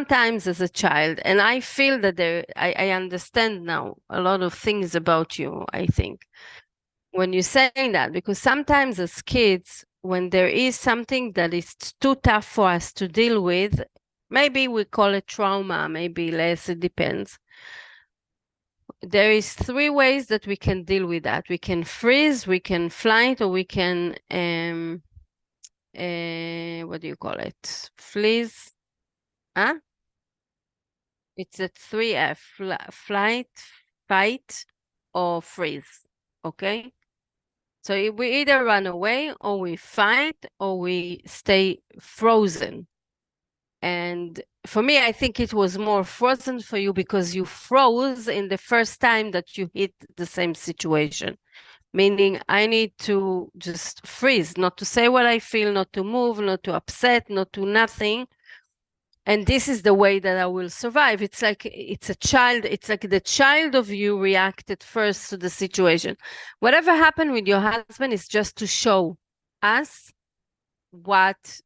sometimes as a child, and I feel that I understand now a lot of things about you, I think, when you're saying that, because sometimes as kids, when there is something that is too tough for us to deal with, maybe we call it trauma, maybe less, it depends. There is three ways that we can deal with that. We can freeze, we can flight, or we can, what do you call it? Freeze, huh? It's a 3F, flight, fight, or freeze, okay? So we either run away, or we fight, or we stay frozen. And for me, I think it was more frozen for you because you froze in the first time that you hit the same situation. Meaning I need to just freeze, not to say what I feel, not to move, not to upset, not to nothing. And this is the way that I will survive. It's like it's a child. It's like the child of you reacted first to the situation. Whatever happened with your husband is just to show us what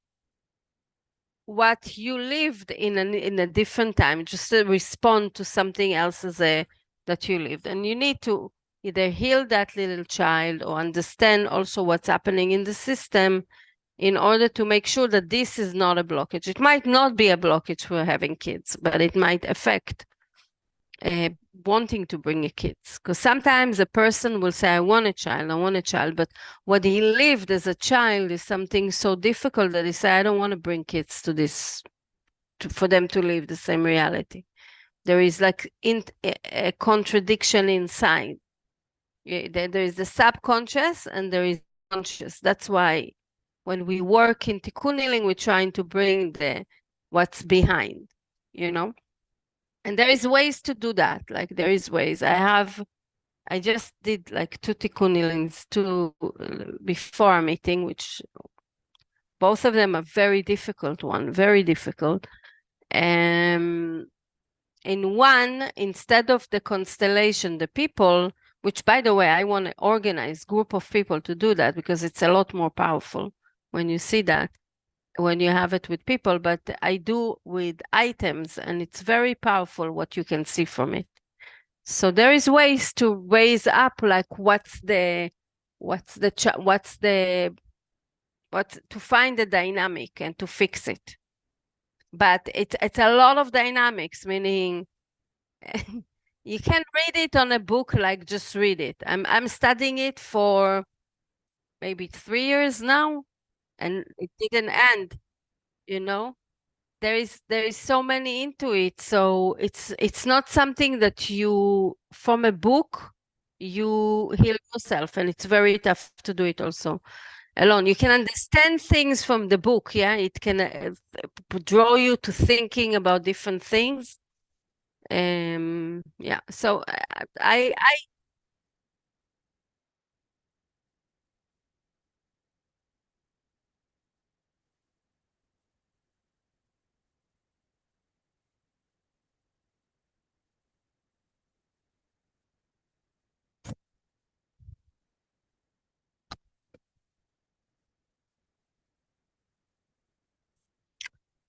you lived in a different time, just to respond to something else that you lived. And you need to either heal that little child or understand also what's happening in the system in order to make sure that this is not a blockage. It might not be a blockage for having kids, but it might affect wanting to bring a kids. Because sometimes a person will say, I want a child, but what he lived as a child is something so difficult that he said, I don't want to bring kids to this, for them to live the same reality. There is like a contradiction inside. There is the subconscious and there is conscious. That's why when we work in tikkun healing, we're trying to bring what's behind, you know? And there is ways to do that. Like there is ways. I just did like 2 tikkun healings before our meeting, which both of them are very difficult very difficult. In one, instead of the constellation, the people, which by the way, I want to organize group of people to do that because it's a lot more powerful when you see that, when you have it with people, but I do with items and it's very powerful what you can see from it. So there is ways to raise up like to find the dynamic and to fix it. But it's a lot of dynamics, meaning you can read it on a book, like just read it. I'm studying it for maybe 3 years now, and it didn't end, you know? There is so many into it, so it's not something that you from a book you heal yourself, and it's very tough to do it also alone. You can understand things from the book, yeah, it can draw you to thinking about different things. Yeah, so I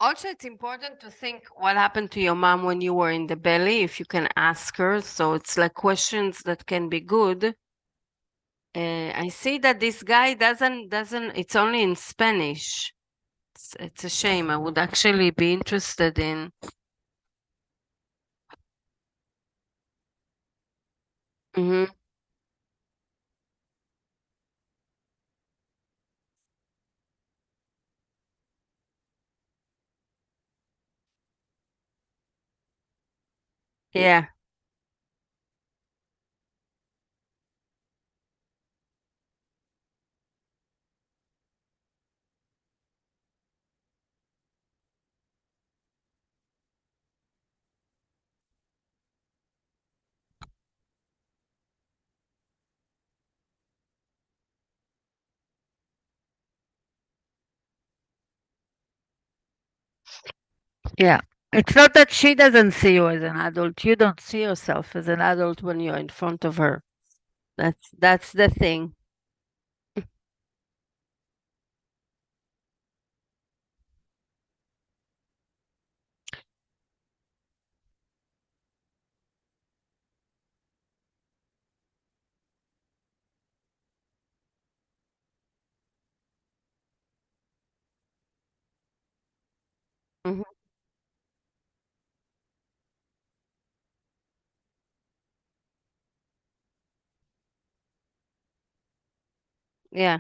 also, it's important to think what happened to your mom when you were in the belly, if you can ask her. So it's like questions that can be good. I see that this guy doesn't, it's only in Spanish. It's a shame. I would actually be interested in. Mhm. Yeah, yeah. It's not that she doesn't see you as an adult. You don't see yourself as an adult when you're in front of her. That's the thing. Yeah.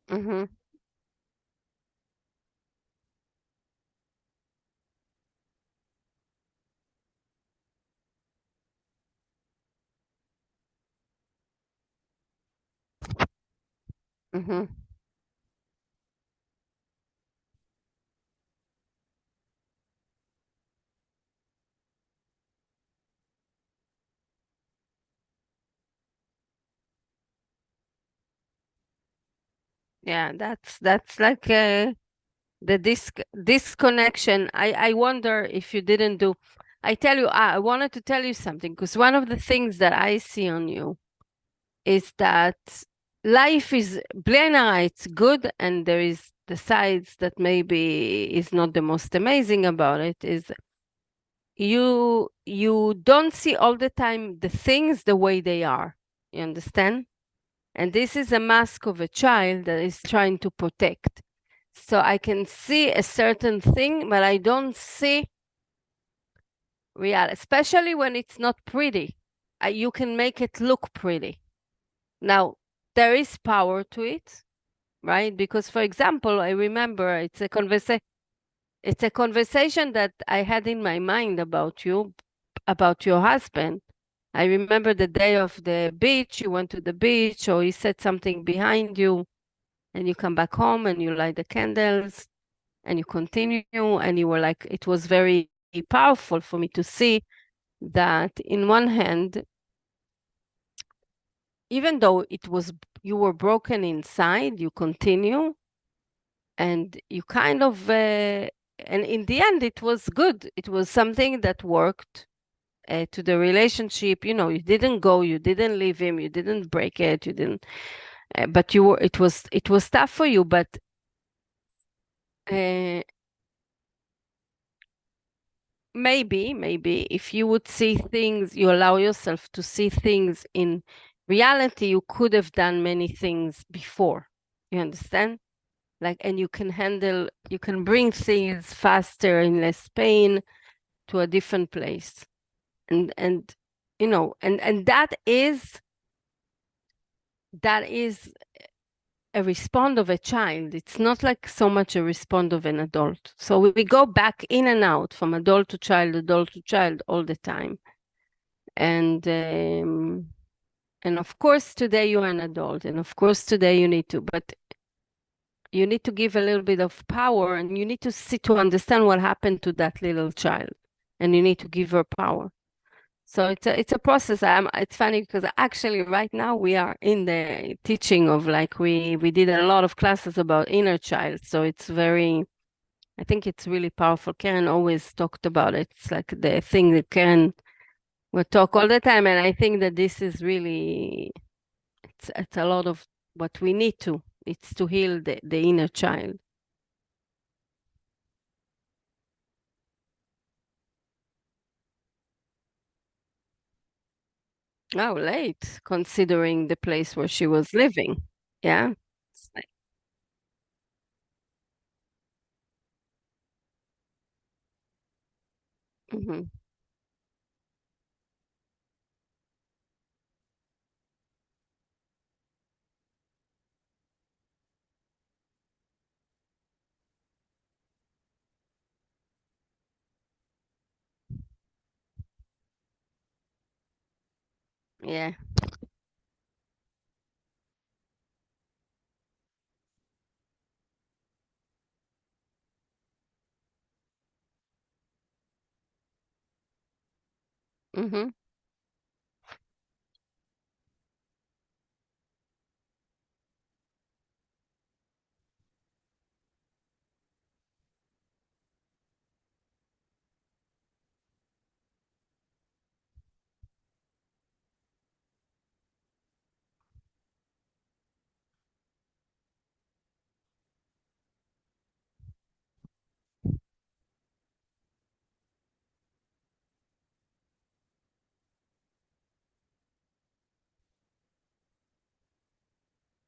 Mm-hmm. Mm-hmm. Yeah, that's like the disconnection. I wonder if you didn't do. I tell you, I wanted to tell you something because one of the things that I see on you is that life is Blena, it's good, and there is the sides that maybe is not the most amazing about it is you don't see all the time the things the way they are. You understand? And this is a mask of a child that is trying to protect. So I can see a certain thing, but I don't see real, especially when it's not pretty. You can make it look pretty. Now, there is power to it, right? Because, for example, I remember it's a conversation that I had in my mind about you, about your husband. I remember the day of the beach, you went to the beach, or he said something behind you, and you come back home and you light the candles and you continue, and you were like, it was very powerful for me to see that in one hand, even though it was you were broken inside, you continue and you kind of and in the end it was good. It was something that worked to the relationship. You know, you didn't go, you didn't leave him, you didn't break it, you didn't but you were it was tough for you, but uh, maybe if you would see things, you allow yourself to see things in reality, you could have done many things before. You understand? Like, and you can handle, you can bring things faster in less pain to a different place. And you know, and that is a response of a child. It's not like so much a response of an adult. So we go back in and out from adult to child all the time. And and of course today you are an adult, and of course today you need to, but you need to give a little bit of power, and you need to see to understand what happened to that little child, and you need to give her power. So it's a process. It's funny because actually right now we are in the teaching of like we did a lot of classes about inner child. So it's very, I think it's really powerful. Karen always talked about it. It's like the thing that Karen will talk all the time, and I think that this is really it's a lot of what we need to. It's to heal the inner child. Oh, late, considering the place where she was living. Yeah. It's like, mhm. Yeah. Mm-hmm.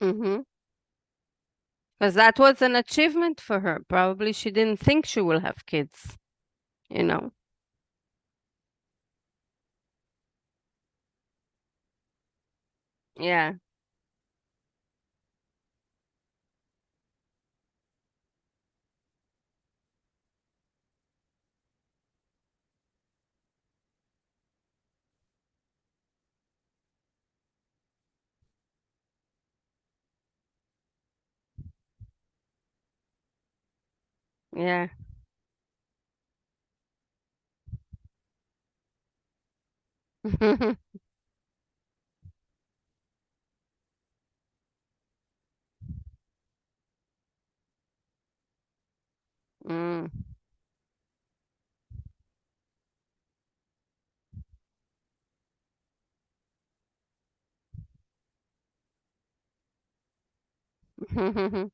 Mm-hmm. Because that was an achievement for her. Probably she didn't think she will have kids, you know? Yeah. Yeah. Mm. Mm-hmm.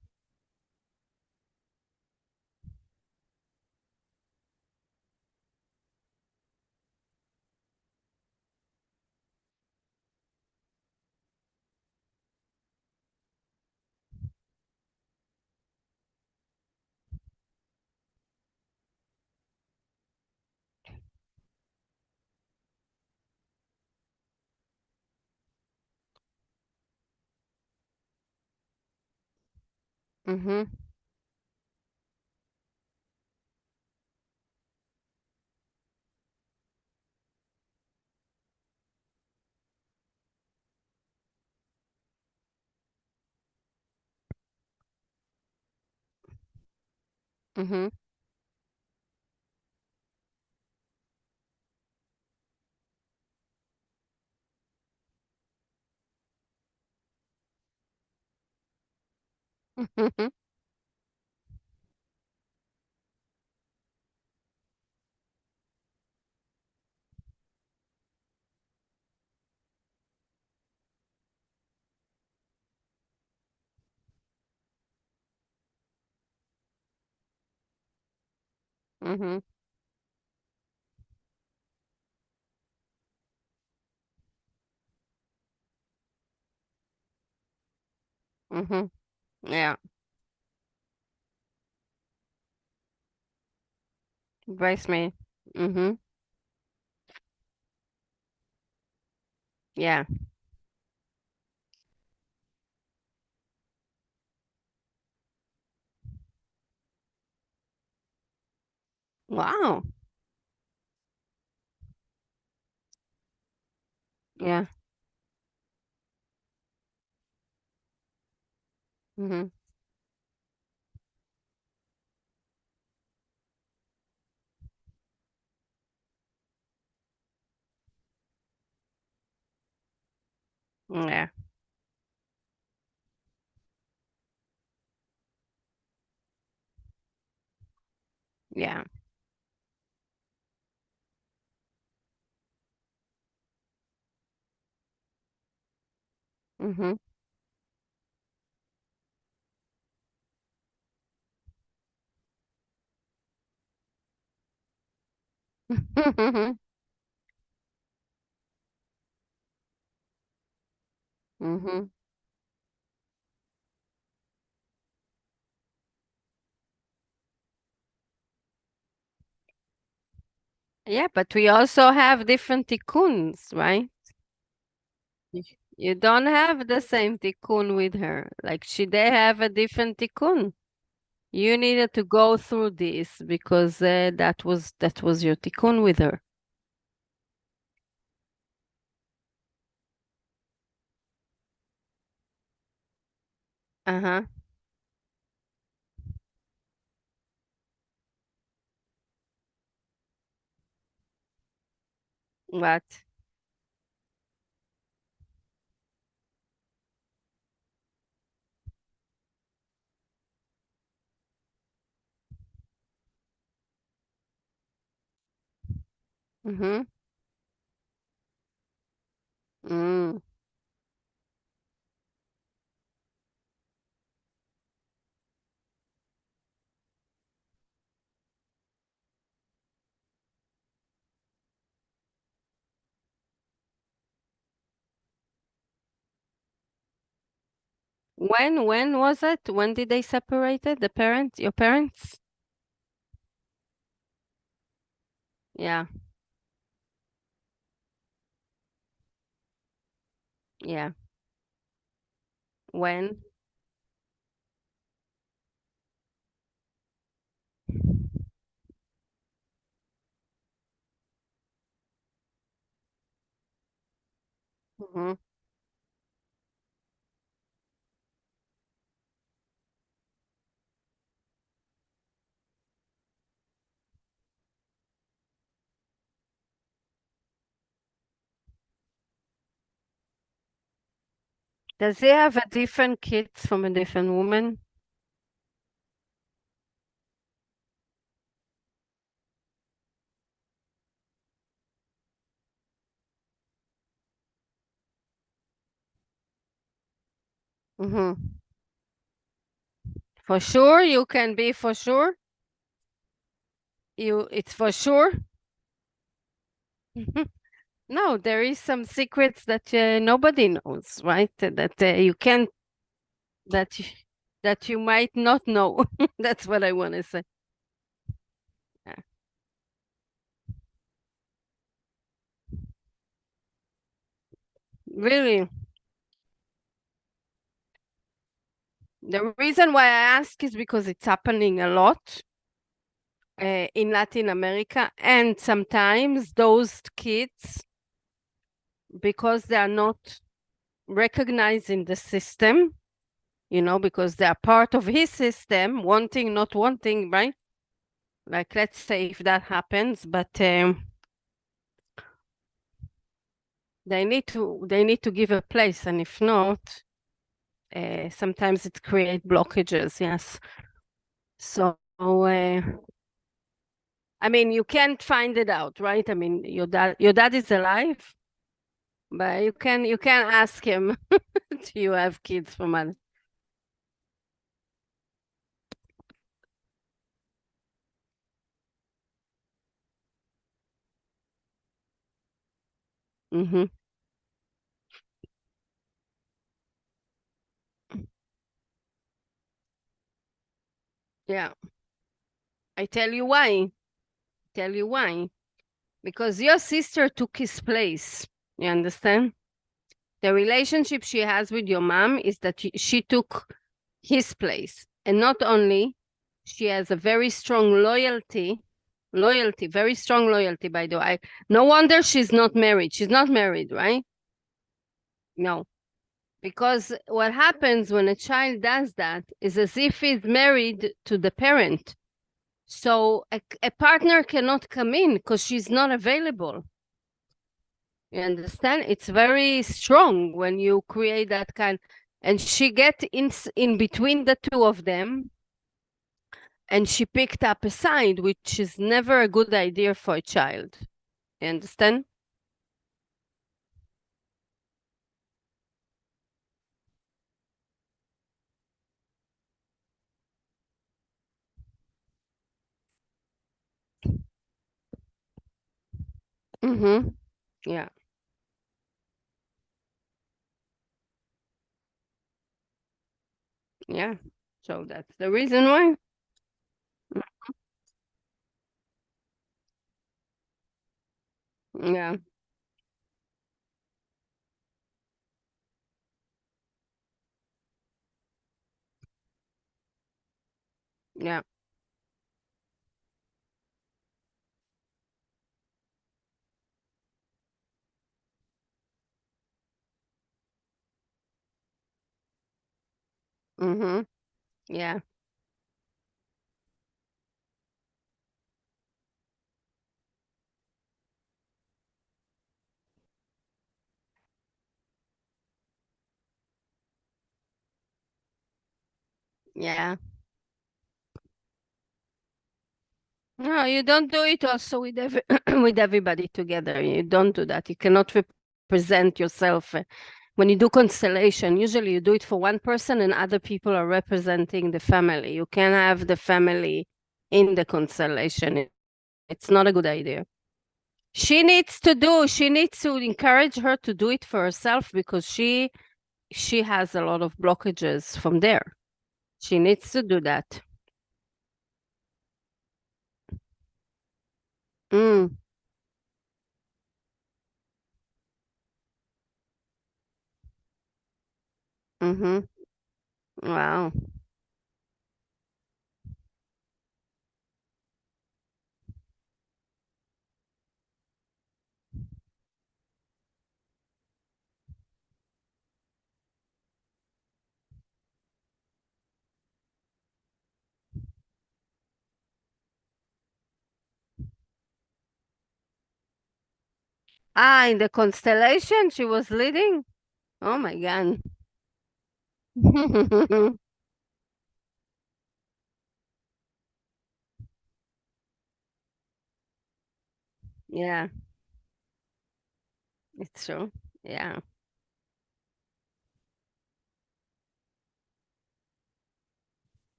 Mm-hmm. Mm-hmm. Mm-hmm. Mm-hmm. Yeah. Bridesmaid. Mm-hmm. Yeah. Wow. Yeah. Mm-hmm. Yeah. Yeah. Mm-hmm. Mm-hmm. Yeah, but we also have different tikkuns, right? Y- You don't have the same tikkun with her. Like they have a different tikkun. You needed to go through this because that was your tikkun with her. Uh-huh. What? Mm-hmm. Mm. When was it? When did they separated? The parents, your parents? Yeah, yeah. When? Hmm. Does he have a different kids from a different woman? Mm-hmm. For sure, you can be for sure. It's for sure. No, there is some secrets that nobody knows, right? That you can't, that you, that you might not know. That's what I want to say. Yeah. Really, the reason why I ask is because it's happening a lot in Latin America, and sometimes those kids, because they are not recognized in the system, because they are part of his system, wanting, not wanting, right? Like, let's say if that happens, but they need to give a place, and if not, sometimes it create blockages. Yes. So, I mean, you can't find it out, right? I mean, your dad is alive, but you can ask him, do you have kids from other? Mm-hmm. Yeah. I tell you why. Tell you why. Because your sister took his place. You understand? The relationship she has with your mom is that she took his place. And not only, she has a very strong loyalty, very strong loyalty, by the way. No wonder she's not married. She's not married, right? No. Because what happens when a child does that is as if he's married to the parent. So a partner cannot come in because she's not available. You understand? It's very strong when you create that kind. And she get in between the two of them, and she picked up a side, which is never a good idea for a child. You understand? Mm-hmm. Yeah. Yeah. So that's the reason why. Yeah. Yeah. Mm-hmm. Yeah. Yeah. No, you don't do it also with with everybody together. You don't do that. You cannot represent yourself. When you do constellation, usually you do it for one person and other people are representing the family. You can have the family in the constellation. It's not a good idea. She needs to encourage her to do it for herself because she she has a lot of blockages from there. She needs to do that. Mm, mm-hmm. Wow. Ah, in the constellation she was leading? Oh my God. Yeah, it's true. Yeah.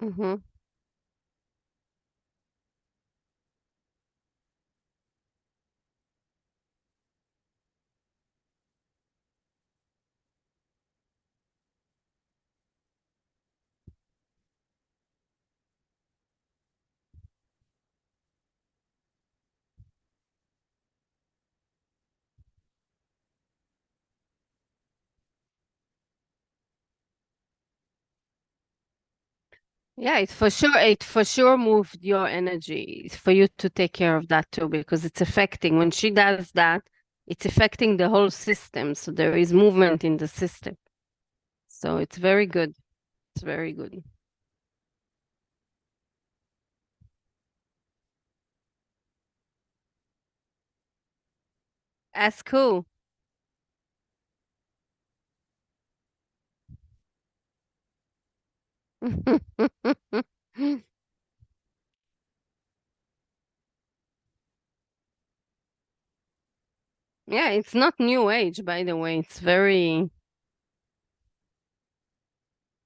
Mm-hmm. Yeah, it for sure moved your energy. It's for you to take care of that too, because it's affecting when she does that, it's affecting the whole system. So there is movement in the system. So it's very good. It's very good. Ask who? Yeah, it's not new age, by the way. It's very,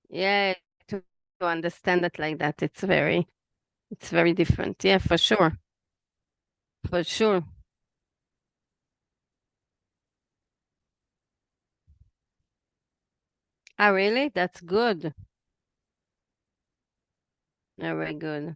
yeah, to understand it like that, it's very different. Yeah, for sure. For sure. Ah, really? That's good. Very good.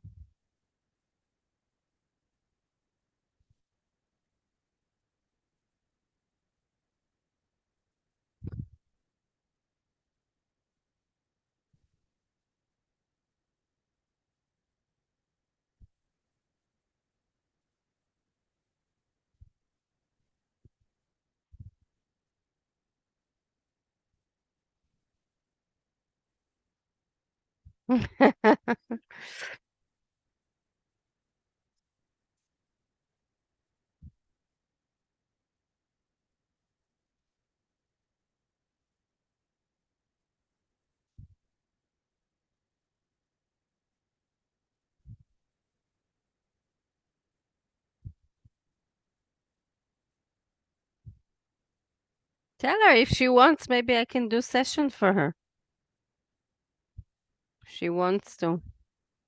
Tell her if she wants, maybe I can do session for her. If she wants to.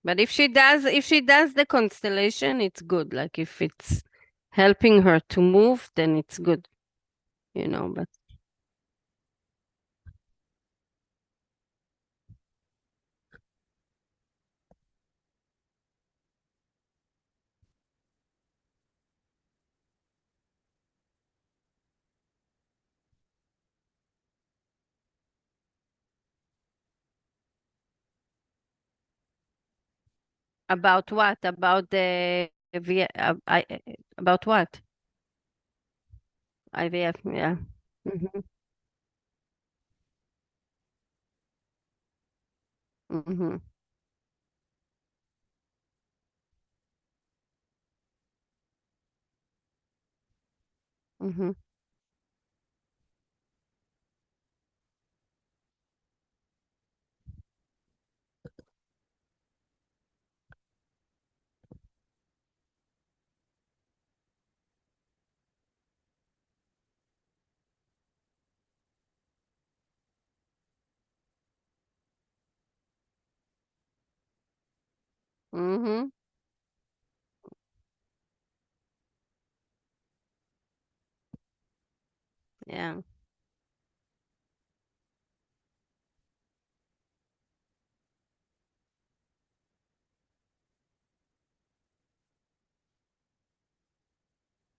But if she does the constellation, it's good. Like if it's helping her to move, then it's good, but about what? About the about what? IVF, yeah. Hmm. Hmm. Mm-hmm. Mm-hmm. Yeah.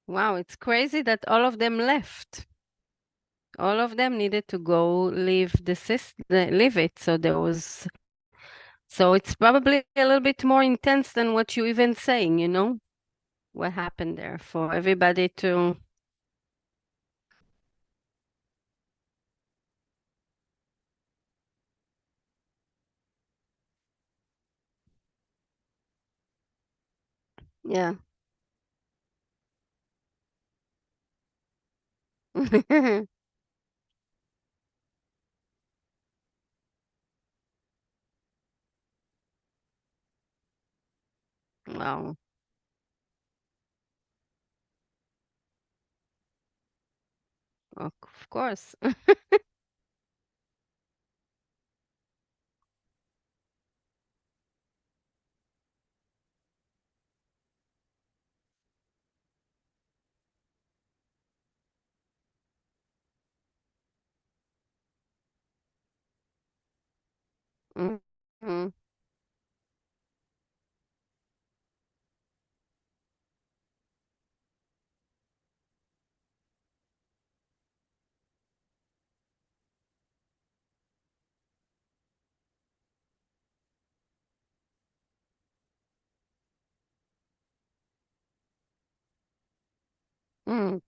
Wow, it's crazy that all of them left. All of them needed to go leave the system, leave it. So there was, so it's probably a little bit more intense than what you even saying, what happened there for everybody to, yeah. Wow, of course. Mhm. Mm.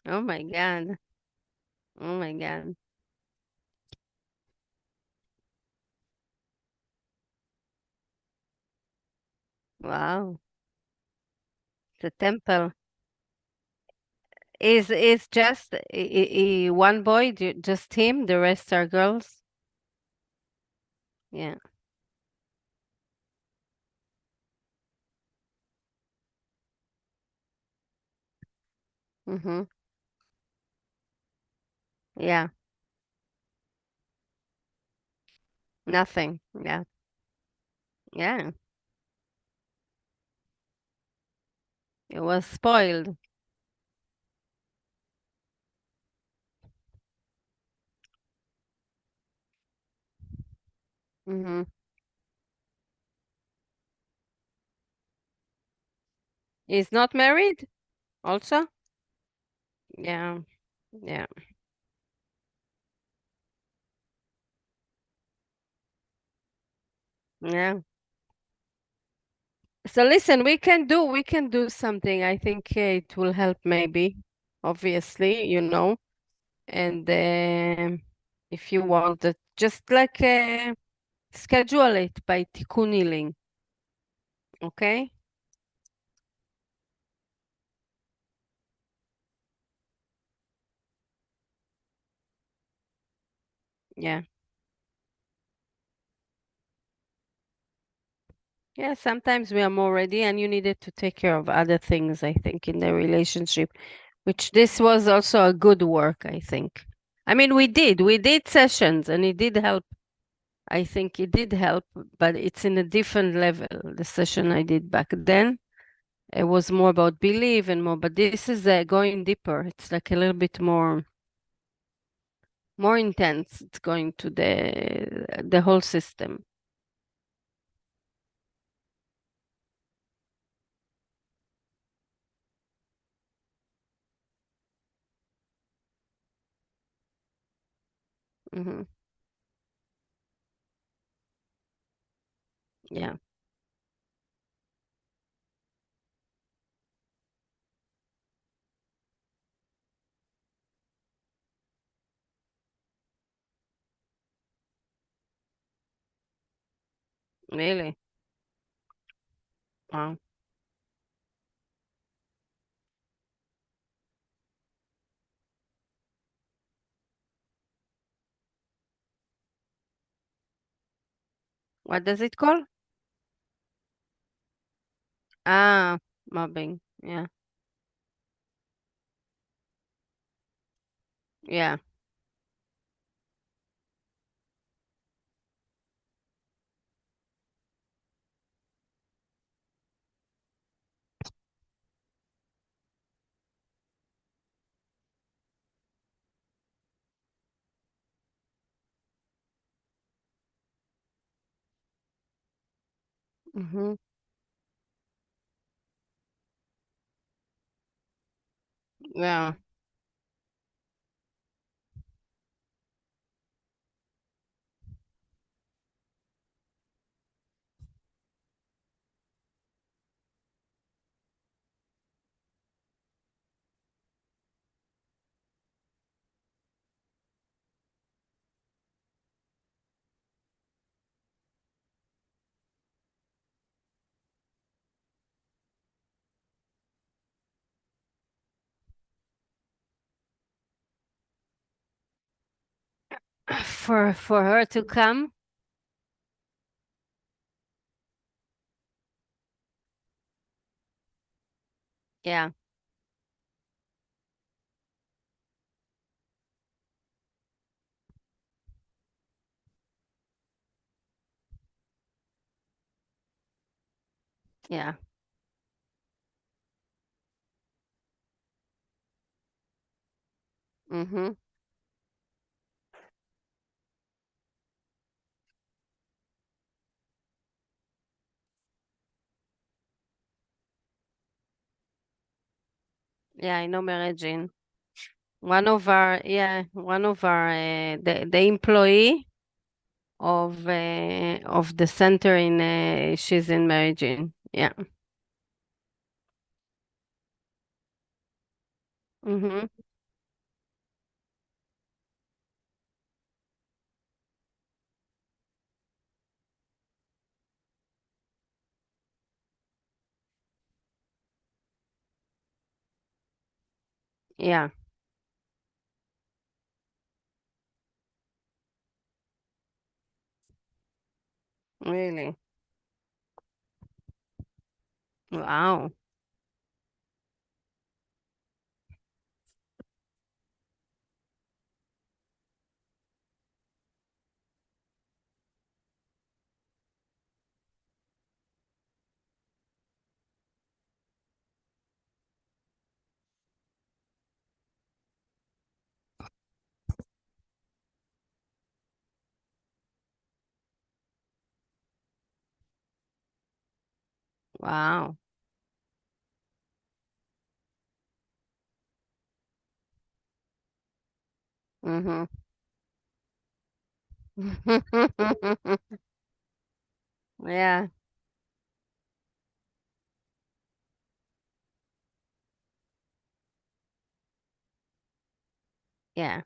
Oh my God. Oh my God. Wow. The temple is just one boy, just him, the rest are girls. Yeah. Mm-hmm. Yeah. Nothing. Yeah. Yeah. It was spoiled. Mm-hmm. He's not married also? Yeah. Yeah. Yeah. So listen, we can do something. I think it will help maybe, obviously, and if you want it, just like schedule it by tikuniling, okay? Yeah. Yeah, sometimes we are more ready and you needed to take care of other things, I think, in the relationship, which this was also a good work, I think. I mean, we did sessions and it did help. I think it did help, but it's in a different level. The session I did back then, it was more about belief and more, but this is going deeper. It's like a little bit more intense. It's going to the whole system. Hmm. Yeah, really. Wow. What does it call? Ah, mobbing. Yeah. Yeah. Mm-hmm. Yeah. For her to come. Yeah. Yeah. Mm-hmm. Yeah, I know Mary Jean. One of our the employee of the center in she's in Mary Jean. Yeah. Mm-hmm. Yeah, really. Wow. Wow. Mm-hmm. Yeah, yeah.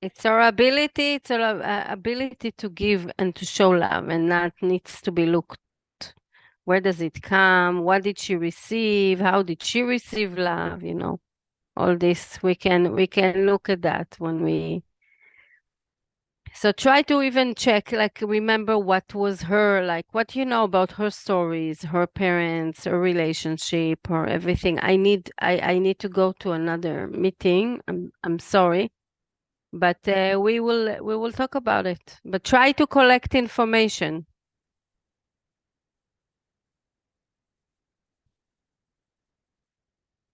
It's our ability, it's our ability to give and to show love, and that needs to be looked. Where does it come? What did she receive? How did she receive love? All this we can look at that when we. So try to even check, like remember what was her like, what you know about her stories, her parents, her relationship, or everything. I need to go to another meeting. I'm sorry. But we will talk about it. But try to collect information.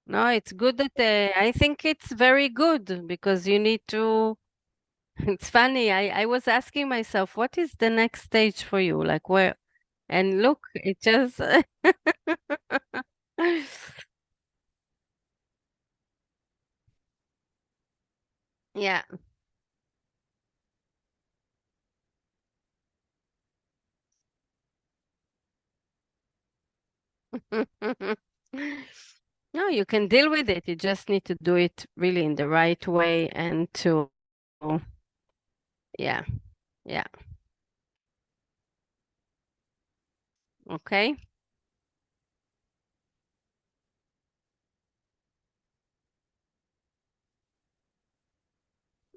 No, it's good that I think it's very good because you need to. It's funny. I was asking myself, what is the next stage for you? Like where? And look, it just. Yeah. No, you can deal with it. You just need to do it really in the right way and to, yeah, yeah. Okay.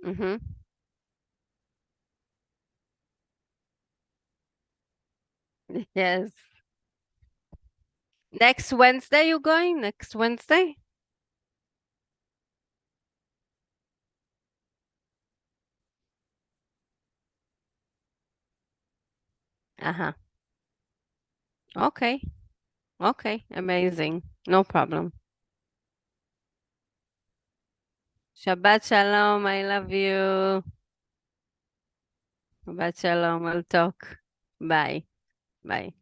Mm-hmm. Yes. Next Wednesday you going? Next Wednesday? Uh-huh. Okay. Okay. Amazing. No problem. Shabbat shalom. I love you. Shabbat shalom. We'll talk. Bye. Bye.